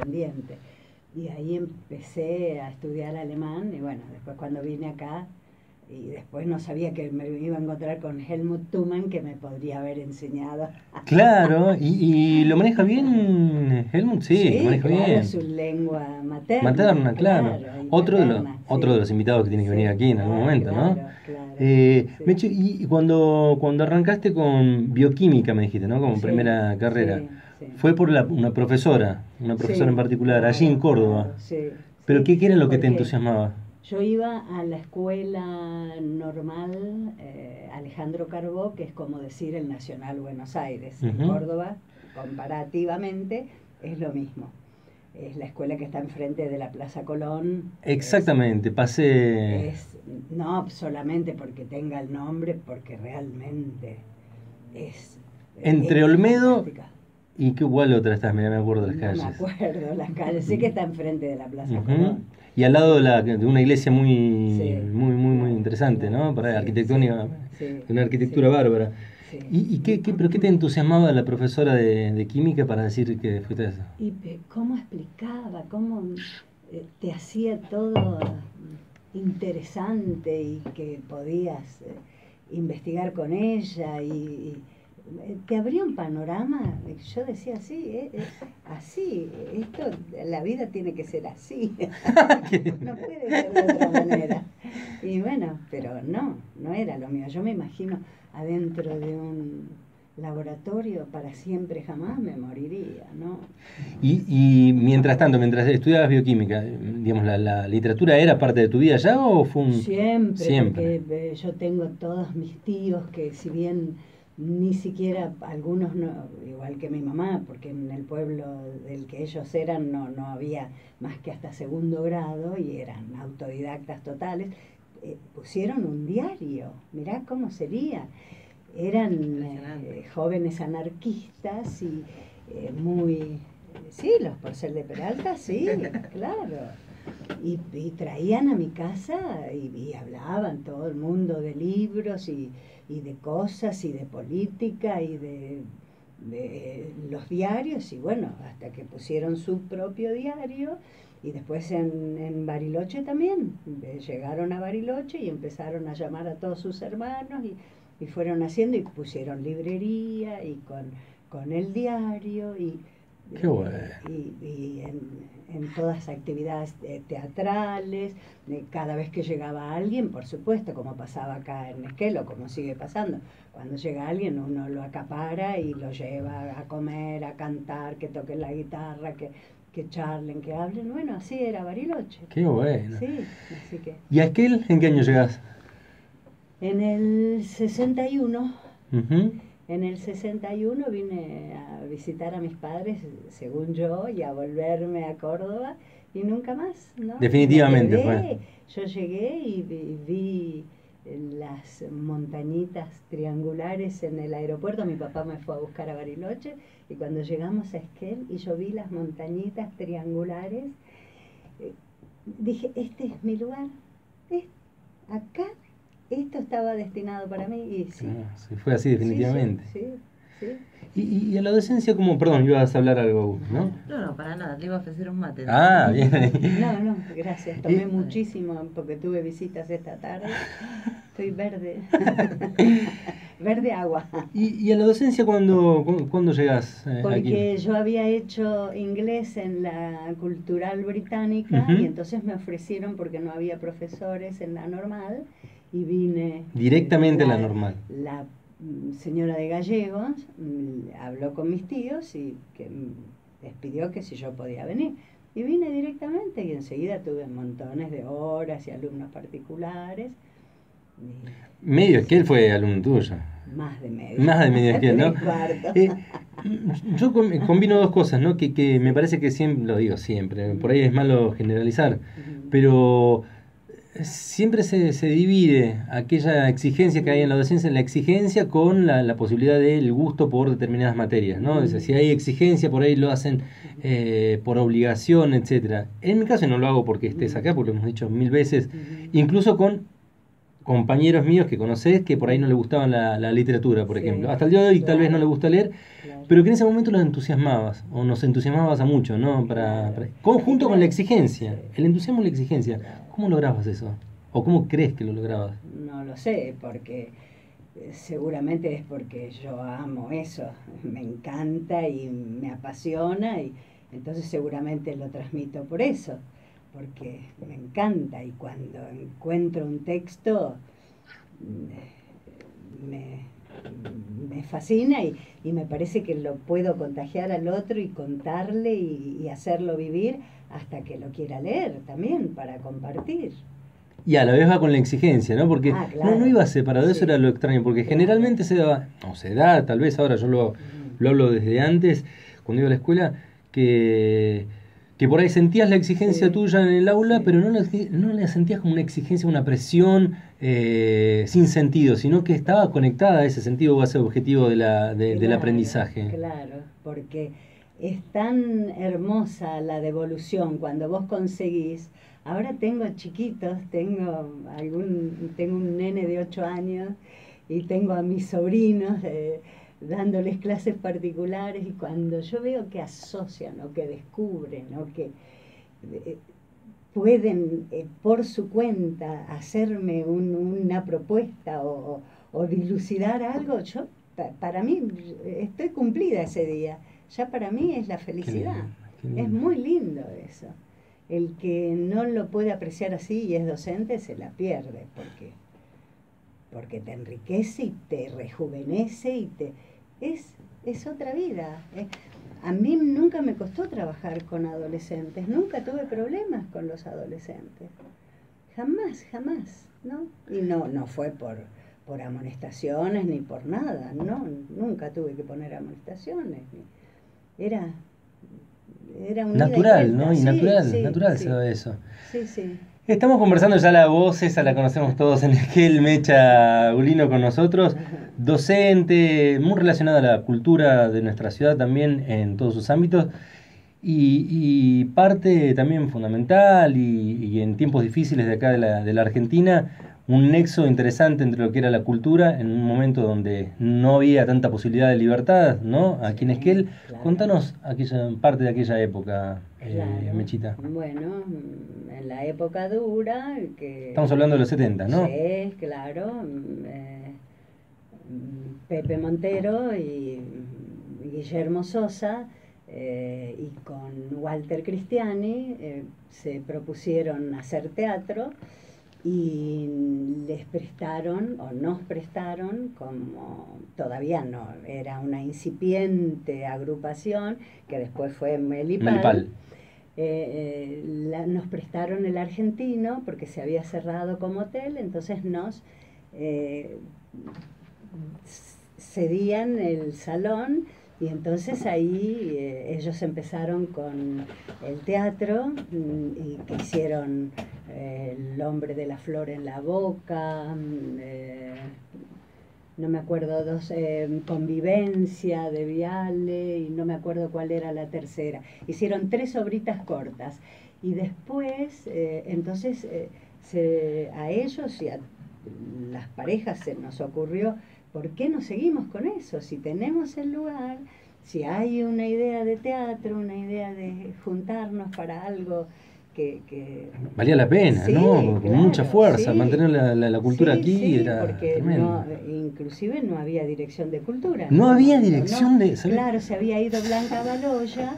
independiente. Y ahí empecé a estudiar alemán y bueno, después cuando vine acá, y después no sabía que me iba a encontrar con Helmut Thumann, que me podría haber enseñado. Claro, y lo maneja bien Helmut, sí, lo Sí, maneja claro, es bien. su lengua materna, Materna, claro. claro, y paterna, Otro de sí. los invitados que tiene que venir Sí, aquí en algún momento, ¿no? claro, claro, sí. Meche, y cuando arrancaste con bioquímica, me dijiste, ¿no? Como Sí, primera carrera, sí, sí. fue por una profesora en Sí, particular, allí en claro, Córdoba. claro, sí, Pero sí, ¿qué era lo que te porque entusiasmaba? yo iba a la escuela normal Alejandro Carbó, que es como decir el Nacional Buenos Aires. En Ujú. Córdoba, comparativamente, es lo mismo. Es la escuela que está enfrente de la Plaza Colón. Exactamente, pasé Es no solamente porque tenga el nombre, porque realmente es, entre es Olmedo fantástica. y qué igual otra estás, mira, me acuerdo de las No me calles. acuerdo las calles, sé que está enfrente de la Plaza Ujú. Colón. Y al lado de una iglesia Sí, muy claro, interesante, claro, ¿no? Para sí, sí, arquitectónica, sí, de una arquitectura sí, bárbara. sí. Pero qué te entusiasmaba la profesora de química para decir que fuiste eso? Y cómo explicaba, cómo te hacía todo interesante y que podías investigar con ella y te abría un panorama. Yo decía, sí, así, esto, la vida tiene que ser así, no puede ser de otra manera. Y bueno, pero no era lo mío. Yo me imagino adentro de un laboratorio para siempre, jamás me moriría, ¿no? Y mientras tanto, mientras estudiabas bioquímica, digamos, la literatura era parte de tu vida ya o fue un... Siempre, Siempre. porque yo tengo todos mis tíos que si bien ni siquiera algunos no, igual que mi mamá, porque en el pueblo del que ellos eran no había más que hasta segundo grado y eran autodidactas totales, pusieron un diario, mirá cómo sería. Eran jóvenes anarquistas y muy... Sí, los Porcel de Peralta, sí, claro. Y traían a mi casa y hablaban todo el mundo de libros y de cosas y de política y de los diarios y bueno, hasta que pusieron su propio diario y después en Bariloche también. Llegaron a Bariloche y empezaron a llamar a todos sus hermanos y fueron haciendo y pusieron librería y con el diario Qué bueno. y en todas actividades teatrales, cada vez que llegaba alguien, por supuesto, como pasaba acá en Esquelo, como sigue pasando, cuando llega alguien uno lo acapara y lo lleva a comer, a cantar, que toquen la guitarra, que charlen, que hablen, bueno, así era Bariloche, Qué bueno. sí, así que ¿Y a aquel en qué año llegás? en el 61. Ujú. En el 61 vine a visitar a mis padres, según yo, y a volverme a Córdoba y nunca más, ¿no? Me Definitivamente fue. quedé, yo llegué y vi las montañitas triangulares en el aeropuerto. Mi papá me fue a buscar a Bariloche y cuando llegamos a Esquel y yo vi las montañitas triangulares, eh, dije, este es mi lugar, es acá, esto estaba destinado para mí y sí. Ah, sí, fue así Sí, sí, definitivamente. sí, sí. Y a la docencia, como, perdón, ibas a hablar algo, ¿no? No, para nada, te iba a ofrecer un mate. Ah, bien ahí. No, gracias. Tomé Y, muchísimo porque tuve visitas esta tarde. Estoy verde. Verde agua. y a la docencia, ¿cuándo llegás aquí? Porque yo había hecho inglés en la Cultural Británica y Ujú. entonces me ofrecieron porque no había profesores en la normal y vine. Directamente a la La, normal. la señora de Gallegos habló con mis tíos y que les pidió que si yo podía venir. Y vine directamente y enseguida tuve montones de horas y alumnos particulares. Medio Esquel fue alumno tuyo. Más de medio. Más de medio Esquel, ¿no? Tres cuartos. Eh, yo combino dos cosas, ¿no? Que me parece que siempre, lo digo siempre, por ahí es malo generalizar, pero siempre se divide aquella exigencia que hay en la docencia, la exigencia con la posibilidad del gusto por determinadas materias, ¿no? Es decir, si hay exigencia, por ahí lo hacen por obligación, etcétera. En mi caso no lo hago porque estés acá, porque lo hemos dicho mil veces, incluso con compañeros míos que conocés que por ahí no les gustaban la literatura, por Sí, ejemplo. Hasta el día de hoy tal vez no les gusta leer, claro. pero que en ese momento los entusiasmabas, o nos entusiasmabas a mucho, ¿no? Junto con la exigencia, Sí. el entusiasmo y la exigencia. Claro. ¿Cómo lograbas eso? ¿O cómo crees que lo lograbas? No lo sé, porque seguramente es porque yo amo eso, me encanta y me apasiona y entonces seguramente lo transmito por eso, porque me encanta y cuando encuentro un texto me, me fascina y me parece que lo puedo contagiar al otro y contarle y hacerlo vivir hasta que lo quiera leer también para compartir. Y a la vez va con la exigencia, ¿no? Porque Claro. no iba separado, eso Sí. era lo extraño, porque Claro. generalmente se daba, o se da, tal vez ahora yo lo hablo desde antes, cuando iba a la escuela, que por ahí sentías la exigencia Sí. tuya en el aula, Sí. pero no la sentías como una exigencia, una presión sin sentido, sino que estaba conectada a ese sentido o a ese objetivo del Claro, aprendizaje. Claro, porque es tan hermosa la devolución cuando vos conseguís. Ahora tengo chiquitos, tengo un nene de 8 años y tengo a mis sobrinos dándoles clases particulares y cuando yo veo que asocian o que descubren o que eh, pueden por su cuenta hacerme una propuesta o dilucidar algo, yo para mí estoy cumplida ese día. Ya para mí es la felicidad. Qué lindo. Es muy lindo eso. El que no lo puede apreciar así y es docente se la pierde porque te enriquece y te rejuvenece y es otra vida. A mí nunca me costó trabajar con adolescentes, nunca tuve problemas con los adolescentes. Jamás, ¿no? Y no fue por amonestaciones ni por nada, no, nunca tuve que poner amonestaciones. Era un ida y Natural, vuelta. ¿no? Y Sí, natural sí, se da eso. sí. Estamos conversando ya la voz, esa la conocemos todos, en Esquel Mecha Gulino con nosotros, docente, muy relacionada a la cultura de nuestra ciudad también en todos sus ámbitos y parte también fundamental y en tiempos difíciles de acá de la Argentina, un nexo interesante entre lo que era la cultura en un momento donde no había tanta posibilidad de libertad, ¿no? Aquí en Esquel, Claro. contanos parte de aquella época, Claro. Mechita. Bueno, en la época dura que... Estamos hablando de los 70, ¿no? Sí, claro. Pepe Montero y Guillermo Sosa y con Walter Cristiani se propusieron hacer teatro y les prestaron o nos prestaron, como todavía no, era una incipiente agrupación que después fue Melipal. Nos prestaron el Argentino porque se había cerrado como hotel, entonces nos cedían el salón y entonces ahí ellos empezaron con el teatro y que hicieron El hombre de la flor en la boca, no me acuerdo, Convivencia de Viale y no me acuerdo cuál era la tercera. Hicieron 3 obritas cortas y después entonces a ellos y a las parejas se nos ocurrió, ¿por qué no seguimos con eso? Si tenemos el lugar, si hay una idea de teatro, una idea de juntarnos para algo que valía la pena, sí, ¿no? Con claro, mucha fuerza, sí. mantener la cultura Sí, aquí sí, era porque tremendo. inclusive no había dirección de cultura. No había momento, dirección ¿no? de... ¿sabes? Claro, se había ido Blanca Baloya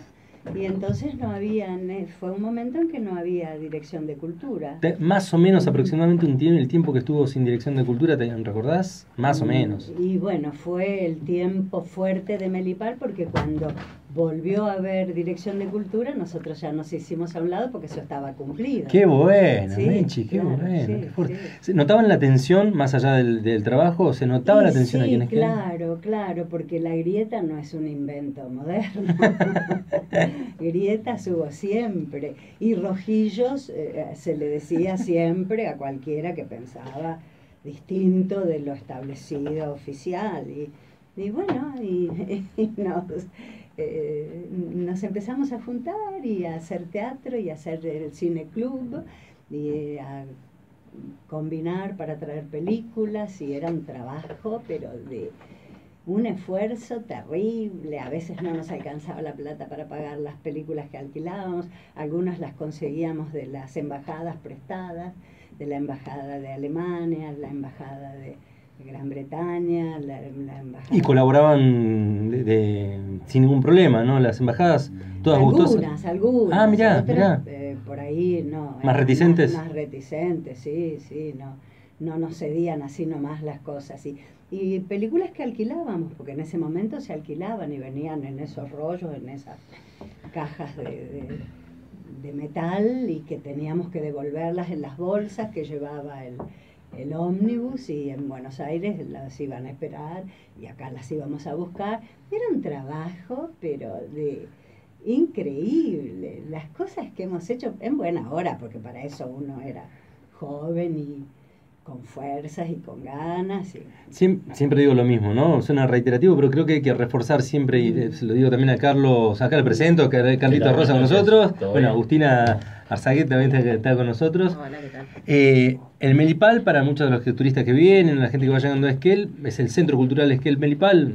y entonces no había, fue un momento en que no había dirección de cultura. Más o menos aproximadamente el tiempo que estuvo sin dirección de cultura, ¿te recordás? Más o menos. Y bueno, fue el tiempo fuerte de Melipal porque cuando volvió a haber dirección de cultura, nosotros ya nos hicimos a un lado porque eso estaba cumplido. Qué bueno, Sí, Mechi, qué claro, bueno, sí, qué fuerte. sí. ¿Notaban la tensión más allá del trabajo? ¿Se notaba la tensión aquí en Esquel? Claro, porque la grieta no es un invento moderno. Grietas hubo siempre. Y rojillos se le decía siempre a cualquiera que pensaba distinto de lo establecido oficial. Y bueno, nos empezamos a juntar y a hacer teatro y a hacer el cine club y a combinar para traer películas y era un trabajo, pero de un esfuerzo terrible. A veces no nos alcanzaba la plata para pagar las películas que alquilábamos, algunas las conseguíamos de las embajadas prestadas, de la embajada de Alemania, la embajada de Gran Bretaña, la embajada... Y colaboraban sin ningún problema, ¿no? Las embajadas, todas gustosas. Algunas. Ah, mirá, otras, mirá. Por ahí no. ¿Más reticentes? Más reticentes, sí, no nos cedían así nomás las cosas. Y películas que alquilábamos, porque en ese momento se alquilaban y venían en esos rollos, en esas cajas de metal, y que teníamos que devolverlas en las bolsas que llevaba el ómnibus, y en Buenos Aires las iban a esperar y acá las íbamos a buscar. Era un trabajo, pero increíble. Las cosas que hemos hecho en buena hora, porque para eso uno era joven y con fuerzas y con ganas. Siempre digo lo mismo, ¿no? Suena reiterativo, pero creo que hay que reforzar siempre, y se lo digo también a Carlos, acá le presento, Carlito Rosa con nosotros, bueno, Agustina Arzaguet también está con nosotros. Hola, ¿qué tal? El Melipal, para muchos de los turistas que vienen, la gente que va llegando a Esquel, es el Centro Cultural Esquel Melipal,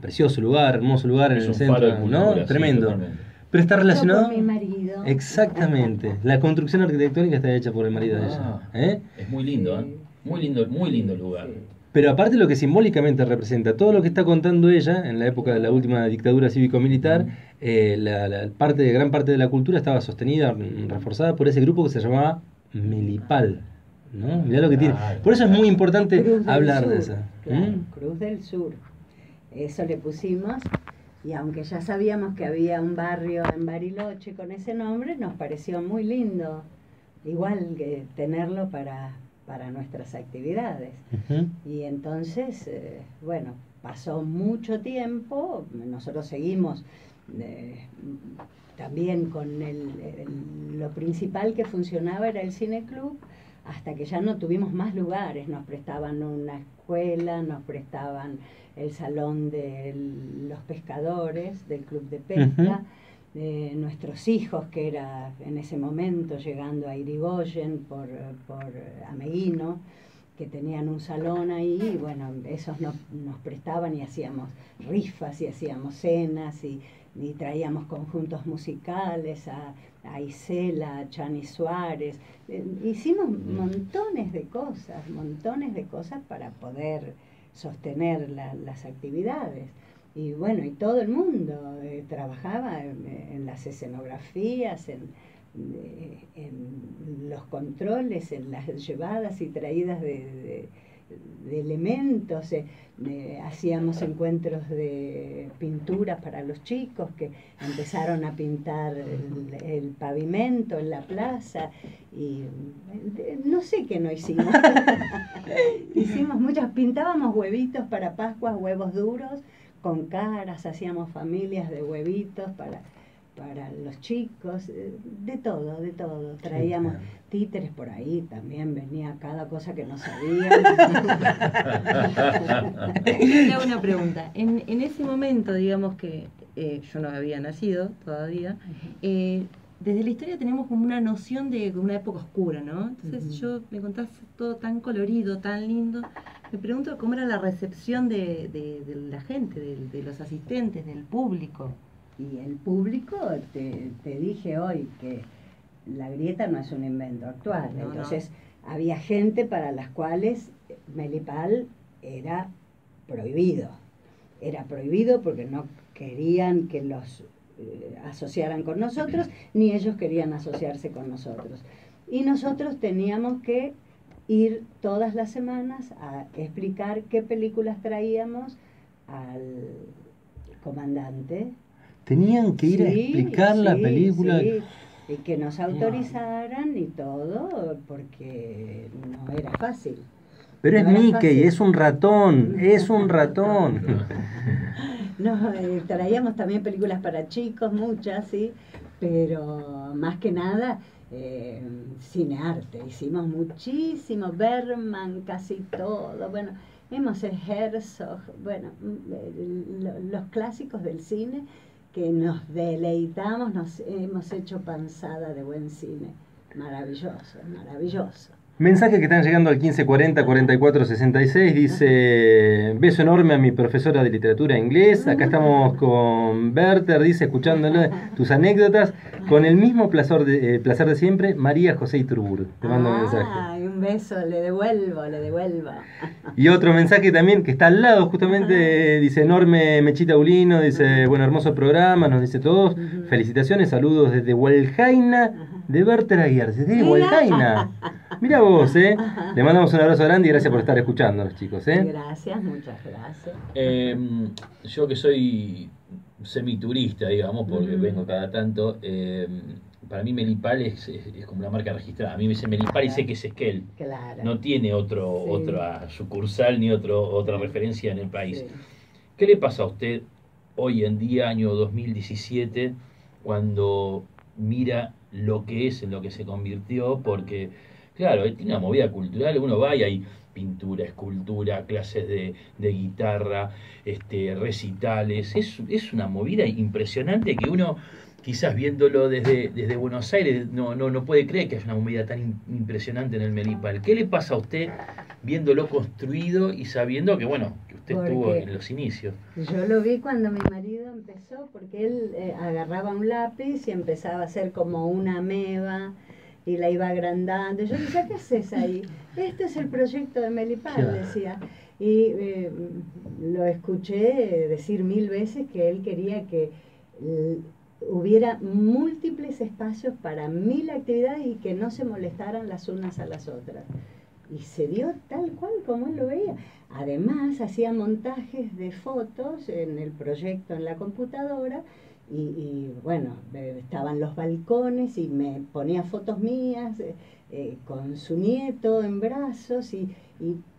precioso lugar, hermoso lugar en el centro, ¿no? Tremendo. Sí, pero está relacionado... Con mi marido. Exactamente. La construcción arquitectónica está hecha por el marido de ella. Es muy lindo, ¿eh? Muy lindo el lugar. Sí. Pero aparte lo que simbólicamente representa, todo lo que está contando ella en la época de la última dictadura cívico-militar, gran parte de la cultura estaba sostenida, reforzada por ese grupo que se llamaba Melipal, ¿no? Mirá lo que tiene. Por eso es muy importante hablar de eso. Claro, Cruz del Sur. Eso le pusimos, y aunque ya sabíamos que había un barrio en Bariloche con ese nombre, nos pareció muy lindo, igual que tenerlo para nuestras actividades. Y entonces, bueno, pasó mucho tiempo, nosotros seguimos también con lo principal que funcionaba era el Cine Club, hasta que ya no tuvimos más lugares. Nos prestaban una escuela, nos prestaban el salón de los pescadores, del club de pesca, nuestros hijos, que era en ese momento llegando a Irigoyen por Ameguino, que tenían un salón ahí, y bueno, esos nos prestaban y hacíamos rifas y hacíamos cenas y traíamos conjuntos musicales a Isela, a Chani Suárez. Hicimos montones de cosas para poder sostener las actividades. Y bueno, y todo el mundo trabajaba en las escenografías, en los controles, en las llevadas y traídas de elementos. Hacíamos encuentros de pinturas para los chicos que empezaron a pintar el pavimento en la plaza, y no sé qué no hicimos. Hicimos muchas, pintábamos huevitos para Pascuas, huevos duros con caras, hacíamos familias de huevitos para los chicos, de todo. Traíamos títeres por ahí, también venía cada cosa que no sabíamos. Le hago una pregunta. En ese momento, digamos que yo no había nacido todavía, desde la historia tenemos como una noción de una época oscura, ¿no? Entonces me contás todo tan colorido, tan lindo. Me pregunto cómo era la recepción de la gente, de los asistentes, del público. Y el público, te dije hoy que la grieta no es un invento actual. No, entonces había gente para las cuales Melipal era prohibido. Era prohibido porque no querían que los asociaran con nosotros, ni ellos querían asociarse con nosotros. Y nosotros teníamos que ir todas las semanas a explicar qué películas traíamos al comandante. Tenían que ir a explicar la película. Sí, y que nos autorizaran y todo, porque no era fácil. Pero es Mickey, es un ratón. No, traíamos también películas para chicos, muchas, sí, pero más que nada cinearte. Hicimos muchísimo, Bergman, casi todo. Bueno, hemos hecho Herzog, bueno, los clásicos del cine que nos deleitamos, hemos hecho panzada de buen cine. Maravilloso. Mensajes que están llegando al 1540-4466. Dice: beso enorme a mi profesora de literatura inglés. Acá estamos con Werther, dice, escuchándole tus anécdotas. Con el mismo placer de siempre, María José Iturburu. Te mando un mensaje. Ay, un beso, le devuelvo. Y otro mensaje también que está al lado, justamente, dice: enorme Mechita Ulino, dice, bueno, hermoso programa, nos dice todos. Felicitaciones, saludos desde Hualjaina, de Werther Aguiar. Desde Hualjaina. Mira vos, le mandamos un abrazo grande y gracias por estar escuchándonos, chicos, Gracias, muchas gracias. Yo que soy semiturista, digamos, porque vengo cada tanto, para mí Melipal es como una marca registrada. A mí me dice Melipal y sé que es Esquel. Claro. No tiene otra sucursal ni otra referencia en el país. Sí. ¿Qué le pasa a usted hoy en día, año 2017, cuando mira lo que es, en lo que se convirtió? Porque, claro, tiene una movida cultural, uno va y hay pintura, escultura, clases de guitarra, recitales. Es una movida impresionante que uno, quizás viéndolo desde Buenos Aires, no puede creer que haya una movida tan impresionante en el Melipal. ¿Qué le pasa a usted viéndolo construido y sabiendo que, bueno, que usted estuvo en los inicios? Yo lo vi cuando mi marido empezó, porque él agarraba un lápiz y empezaba a hacer como una ameba y la iba agrandando. Yo decía, ¿qué haces ahí? Este es el proyecto de Melipal, decía. Y lo escuché decir 1000 veces que él quería que hubiera múltiples espacios para 1000 actividades y que no se molestaran las unas a las otras. Y se dio tal cual como él lo veía. Además, hacía montajes de fotos en el proyecto en la computadora y bueno, estaban los balcones y me ponía fotos mías con su nieto en brazos y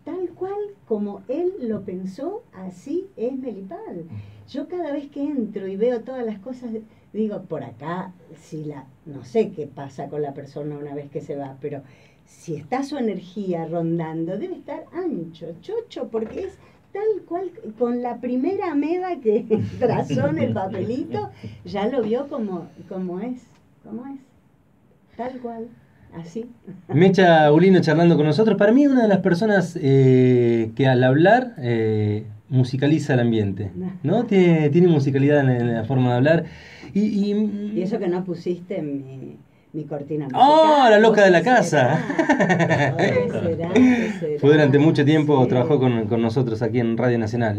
tal cual como él lo pensó, así es Melipal. Yo cada vez que entro y veo todas las cosas, digo, por acá, no sé qué pasa con la persona una vez que se va, pero si está su energía rondando, debe estar ancho, chocho, porque es tal cual, con la primera ameba que trazó en el papelito, ya lo vio como es, tal cual, así. Mecha Ulino charlando con nosotros. Para mí, una de las personas que al hablar musicaliza el ambiente, ¿no? Tiene musicalidad en la forma de hablar. Y eso que no pusiste mi cortina musical. ¡Oh, la loca de la casa! Será. Fue durante mucho tiempo, trabajó con nosotros aquí en Radio Nacional.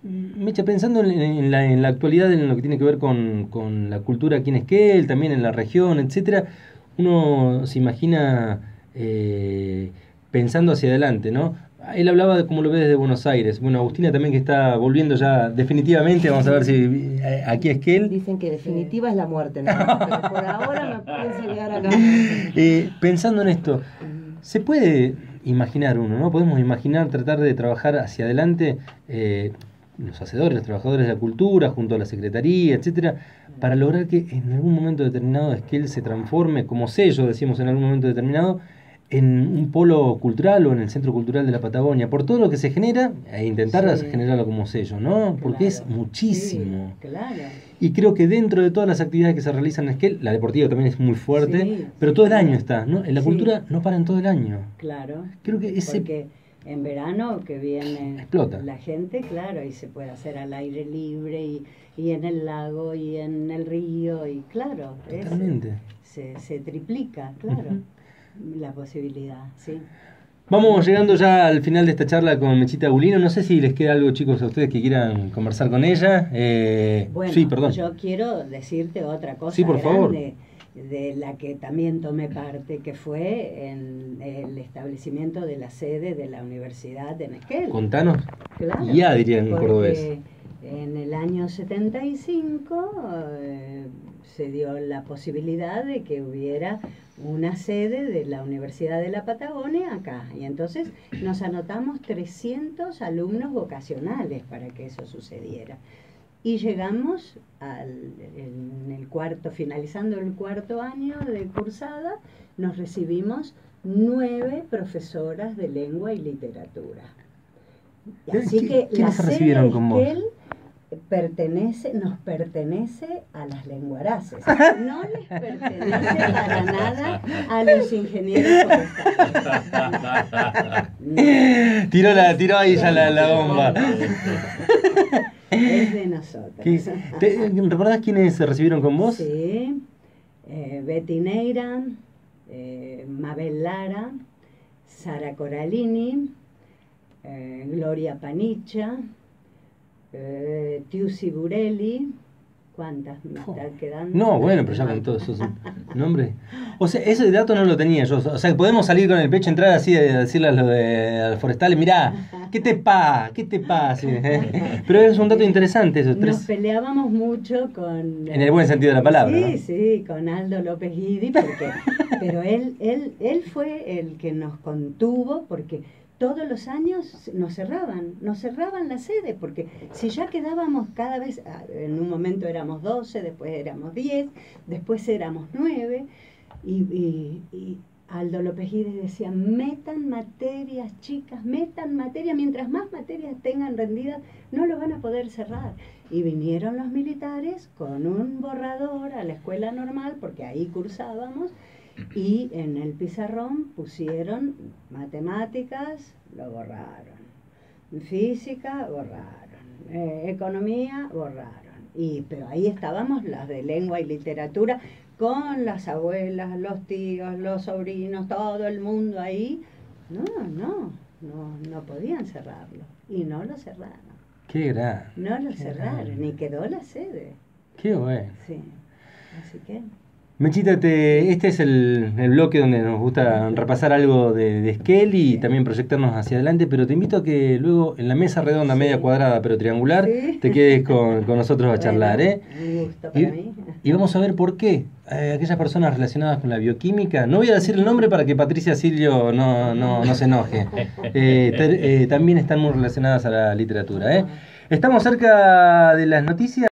Mecha, pensando en la actualidad, en lo que tiene que ver con la cultura aquí en Esquel, también en la región, etcétera, uno se imagina pensando hacia adelante, ¿no? Él hablaba de cómo lo ve desde Buenos Aires. Bueno, Agustina también, que está volviendo ya definitivamente. Vamos a ver si aquí es que él. Dicen que definitiva es la muerte, ¿no? Pero por ahora me pienso quedar acá. Pensando en esto, ¿se puede imaginar uno, no? Podemos imaginar, tratar de trabajar hacia adelante, los hacedores, los trabajadores de la cultura, junto a la Secretaría, etcétera, para lograr que en algún momento determinado Esquel se transforme, como sello, decimos en algún momento determinado, en un polo cultural o en el Centro Cultural de la Patagonia, por todo lo que se genera, e intentar generarlo como sello, ¿no? Porque es muchísimo. Sí, claro. Y creo que dentro de todas las actividades que se realizan en Esquel, la deportiva también es muy fuerte, pero todo el año está, ¿no? En la cultura no paran todo el año. Claro. Creo que porque en verano que viene explota la gente, claro, y se puede hacer al aire libre y en el lago y en el río, y claro, se triplica, claro. La posibilidad, sí. Vamos llegando ya al final de esta charla con Mechita Ulino. No sé si les queda algo, chicos, a ustedes que quieran conversar con ella. Bueno, sí, perdón. Yo quiero decirte otra cosa sí, por favor. De la que también tomé parte, que fue en el establecimiento de la sede de la Universidad de Esquel. Contanos. Claro, Ya dirían en cordobés. En el año 75 se dio la posibilidad de que hubiera una sede de la Universidad de la Patagonia acá. Y entonces nos anotamos 300 alumnos vocacionales para que eso sucediera. Y llegamos finalizando el cuarto año de cursada, nos recibimos 9 profesoras de lengua y literatura. Así que la sede de Esquel nos pertenece a las lenguaraces. No les pertenece para nada a los ingenieros forestales. Tiró ahí ya la bomba. Es de nosotros. ¿Recordás quiénes se recibieron con vos? Sí, Betty Neira, Mabel Lara, Sara Coralini, Gloria Panicha, Tiusi Burelli. ¿Cuántas me están quedando? No, bueno, pero ya con todos esos nombres. O sea, ese dato no lo tenía yo. O sea, podemos salir con el pecho, entrar así a decirle a los forestales, mirá, ¿qué te pasa? Pero es un dato interesante esos tres. Nos peleábamos mucho con... En el buen sentido de la palabra, sí, ¿no? Sí, con Aldo López Guidi, pero él fue el que nos contuvo, porque todos los años nos cerraban la sede, porque si ya quedábamos cada vez, en un momento éramos 12, después éramos 10, después éramos 9, y Aldo López Guidi decía, metan materias, chicas, metan materias, mientras más materias tengan rendidas, no lo van a poder cerrar. Y vinieron los militares con un borrador a la escuela normal, porque ahí cursábamos, y en el pizarrón pusieron matemáticas, lo borraron, física, borraron, economía, borraron. Pero ahí estábamos las de lengua y literatura, con las abuelas, los tíos, los sobrinos, todo el mundo ahí. No podían cerrarlo, y no lo cerraron. Qué gran. No lo cerraron, ni quedó la sede. Qué bueno. Sí, así que... Mechita, este es el bloque donde nos gusta repasar algo de Esquel y también proyectarnos hacia adelante, pero te invito a que luego en la mesa redonda, media cuadrada pero triangular, te quedes con nosotros a charlar. Un gusto para mí. Y vamos a ver por qué aquellas personas relacionadas con la bioquímica, no voy a decir el nombre para que Patricia Silio no se enoje, también están muy relacionadas a la literatura. Estamos cerca de las noticias.